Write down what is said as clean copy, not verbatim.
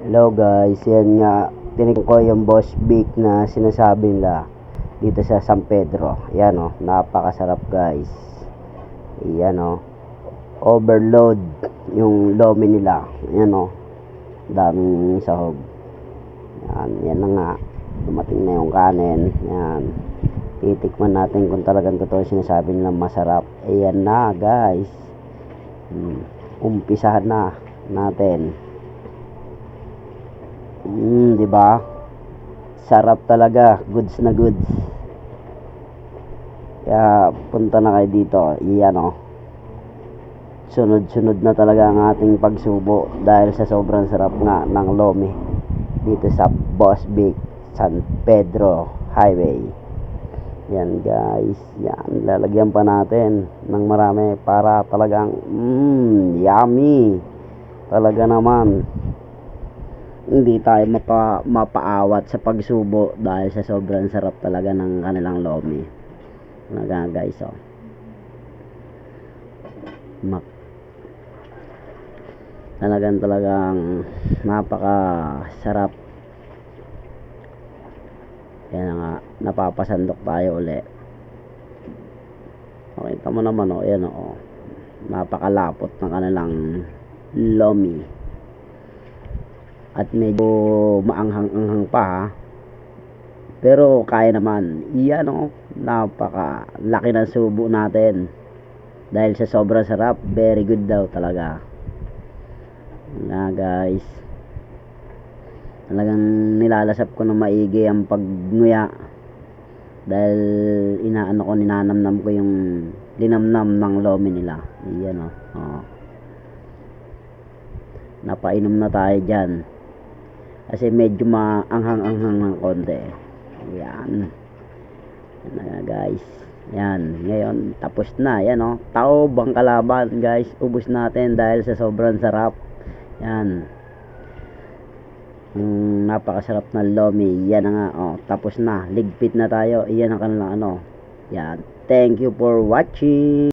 Hello guys, yan nga, tinig ko yung Boss Big na sinasabi nila dito sa San Pedro. Yan o, napakasarap guys. Yan o, overload yung lomi nila. Yan o, daming sahog. Yan na nga, dumating na yung kanin. Yan, titikman natin kung talagang totoo sinasabi nila masarap. Ayan na guys, umpisahan na natin. Di ba? Sarap talaga, goods na goods. Kaya punta na kayo dito. Iyan oh. Sunod-sunod na talaga ang ating pagsubo dahil sa sobrang sarap nga ng lomi dito sa Boss Big San Pedro Highway. Yan guys, yan, lalagyan pa natin ng marami para talagang yummy. Talaga naman hindi tayo mapaawat sa pagsubo dahil sa sobrang sarap talaga ng kanilang lomi. Talaga guys oh. Talagang napakasarap. Yan nga, napapasandok tayo uli. Makita mo naman oh, yan oh. Napakalapot ng kanilang lomi. At medyo maanghang-anghang pa ha. Pero kaya naman. Iyan o, napaka laki ng subo natin dahil sa sobrang sarap. Very good daw talaga na guys. Talagang nilalasap ko na maigi ang pagnguya dahil ninanamnam ko yung linamnam ng lomi nila. Iyan o, napainom na tayo dyan kasi medyo maanghang-anghang ng konti. Yan na guys. Yan, ngayon tapos na. Yan o, taob ang kalaban guys. Ubus natin dahil sa sobrang sarap. Yan, napakasarap na lomi. Yan na nga o, tapos na, ligpit na tayo. Yan ang kanilang ano. Yan, thank you for watching.